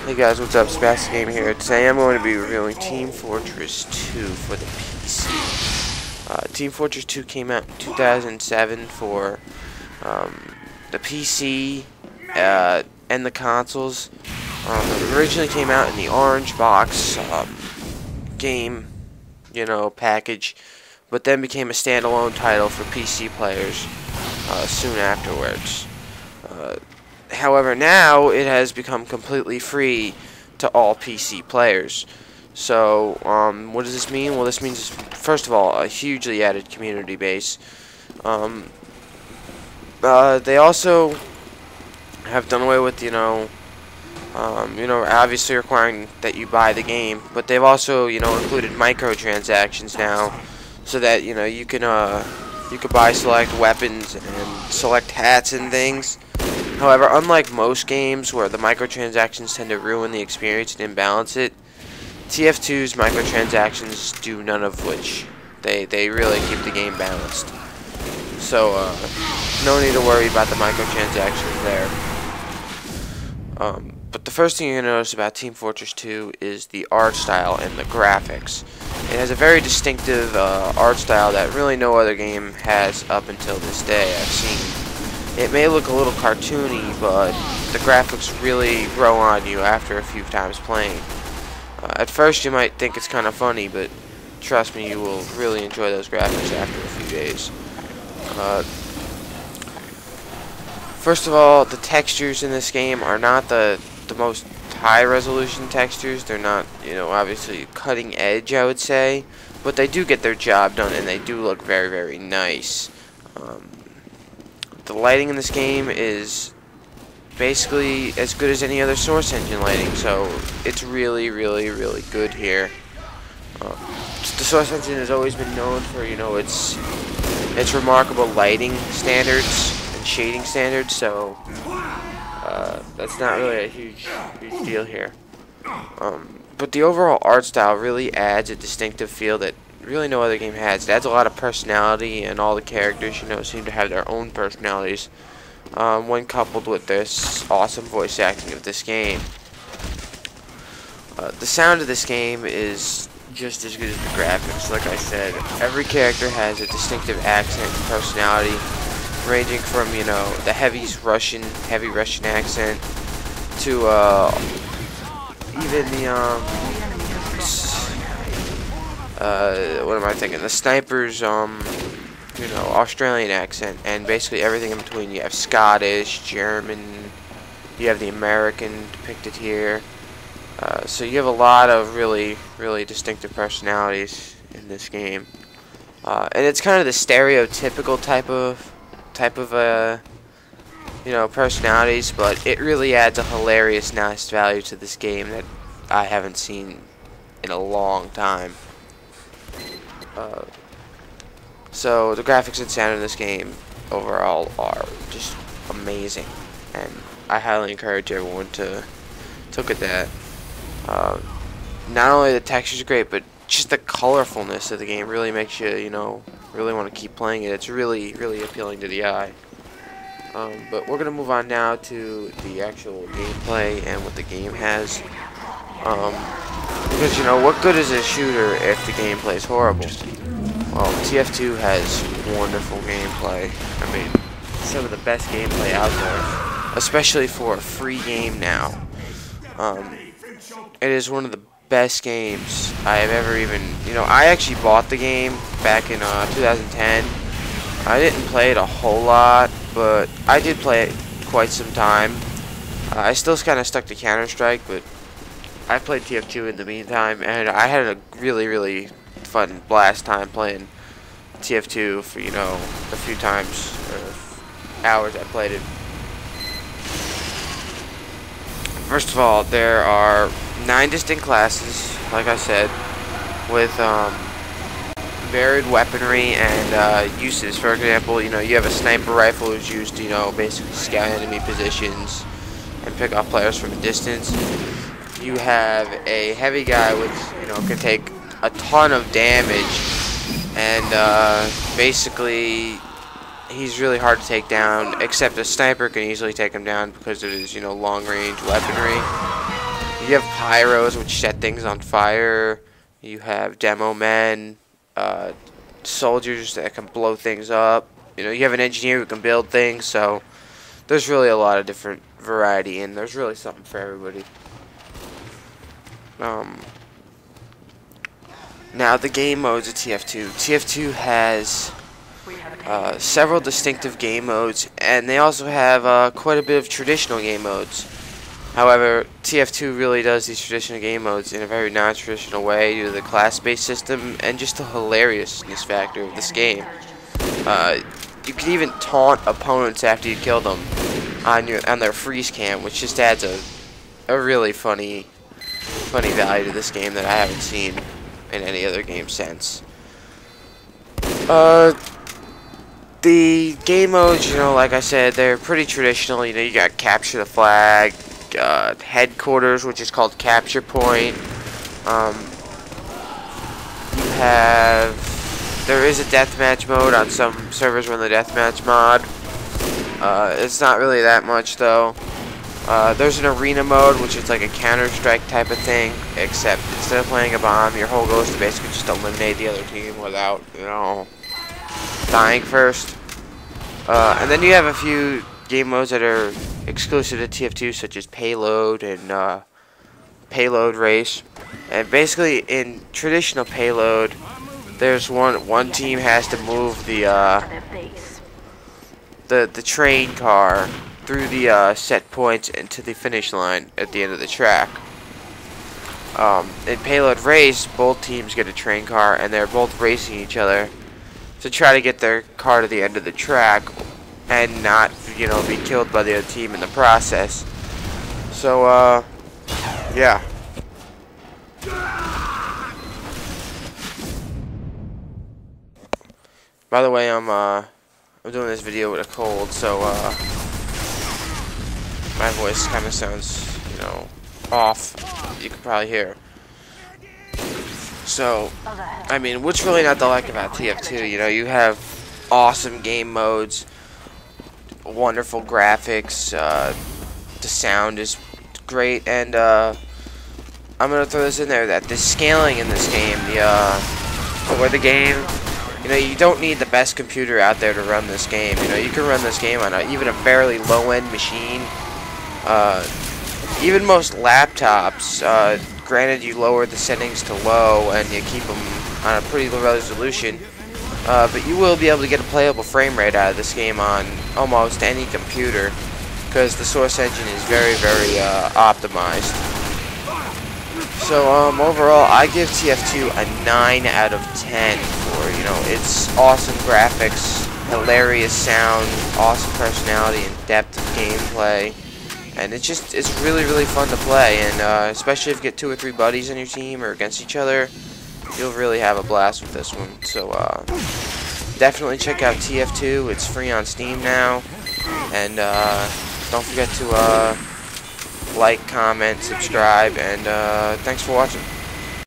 Hey guys, what's up? SpazticGamer here. Today I'm going to be reviewing Team Fortress 2 for the PC. Team Fortress 2 came out in 2007 for the PC and the consoles. It originally came out in the orange box game, package, but then became a standalone title for PC players soon afterwards. However, now it has become completely free to all PC players. So, what does this mean? Well, this means, first of all, a hugely added community base. They also have done away with, obviously requiring that you buy the game, but they've also, included microtransactions now, so that, you can buy select weapons and select hats and things. However, unlike most games where the microtransactions tend to ruin the experience and imbalance it, TF2's microtransactions do none of which. They really keep the game balanced. So, no need to worry about the microtransactions there. But the first thing you're going to notice about Team Fortress 2 is the art style and the graphics. It has a very distinctive art style that really no other game has up until this day I've seen. It may look a little cartoony, but the graphics really grow on you after a few times playing. At first you might think it's kind of funny, but trust me, you will really enjoy those graphics after a few days. First of all, the textures in this game are not the most high-resolution textures. They're not, obviously cutting edge, I would say, but they do get their job done, and they do look very, very nice. The lighting in this game is basically as good as any other Source engine lighting, so it's really, really, really good here. The Source engine has always been known for, its remarkable lighting standards and shading standards, so that's not really a huge deal here. But the overall art style really adds a distinctive feel that really no other game has. It adds a lot of personality, and all the characters, seem to have their own personalities when coupled with this awesome voice acting of this game. The sound of this game is just as good as the graphics. Like I said, every character has a distinctive accent and personality, ranging from, the heavy Russian accent to even the what am I thinking? The sniper's, Australian accent, and basically everything in between. You have Scottish, German, you have the American depicted here. So you have a lot of really, really distinctive personalities in this game. And it's kind of the stereotypical type of personalities, but it really adds a hilarious, nice value to this game that I haven't seen in a long time. So the graphics and sound in this game overall are just amazing, and I highly encourage everyone to look at that. Not only the textures are great, but just the colorfulness of the game really makes you, really want to keep playing it. It's really, really appealing to the eye. But we're gonna move on now to the actual gameplay and what the game has. Because, what good is a shooter if the gameplay is horrible? Well, TF2 has wonderful gameplay. I mean, some of the best gameplay out there, especially for a free game now. It is one of the best games I have ever even, I actually bought the game back in 2010. I didn't play it a whole lot, but I did play it quite some time. I still kind of stuck to Counter-Strike, but I played TF2 in the meantime, and I had a really, really fun blast time playing TF2 for, the few times or hours I played it. First of all, there are 9 distinct classes, like I said, with varied weaponry and uses. For example, you have a sniper rifle who's used to, basically scout enemy positions and pick off players from a distance. You have a heavy guy which, can take a ton of damage, and basically he's really hard to take down, except a sniper can easily take him down because of his, long range weaponry. You have pyros, which set things on fire. You have demo men, soldiers that can blow things up. You know, you have an engineer who can build things. So there's really a lot of different variety, and there's really something for everybody. Now the game modes of TF2. TF2 has several distinctive game modes, and they also have quite a bit of traditional game modes. However, TF2 really does these traditional game modes in a very non-traditional way due to the class-based system and just the hilariousness factor of this game. You can even taunt opponents after you kill them on their freeze cam, which just adds a really funny value to this game that I haven't seen in any other game since. The game modes, you know, like I said, they're pretty traditional. You know, you got capture the flag, headquarters, which is called capture point. There is a deathmatch mode on some servers run the deathmatch mod. It's not really that much though. There's an arena mode, which is like a Counter-Strike type of thing, except instead of playing a bomb, your whole goal is to basically just eliminate the other team without, you know, dying first. And then you have a few game modes that are exclusive to TF2, such as payload and payload race. And basically, in traditional payload, there's one team has to move the train car through the set points and to the finish line at the end of the track. In payload race, both teams get a train car, and they're both racing each other to try to get their car to the end of the track and not, you know, be killed by the other team in the process. So, yeah. By the way, I'm doing this video with a cold, so my voice kind of sounds, you know, off. You can probably hear. So, I mean, what's really not to like about TF2? You know, you have awesome game modes, wonderful graphics, the sound is great, and I'm gonna throw this in there that the scaling in this game, for the game, you know, you don't need the best computer out there to run this game. You know, you can run this game on even a fairly low-end machine. Even most laptops, granted you lower the settings to low and you keep them on a pretty low resolution, but you will be able to get a playable frame rate out of this game on almost any computer because the source engine is very, very optimized. So overall, I give TF2 a 9 out of 10 for, you know, its awesome graphics, hilarious sound, awesome personality, and depth of gameplay. And it's really, really fun to play, and especially if you get 2 or 3 buddies on your team or against each other, you'll really have a blast with this one. So definitely check out TF2. It's free on Steam now, and don't forget to like, comment, subscribe, and thanks for watching.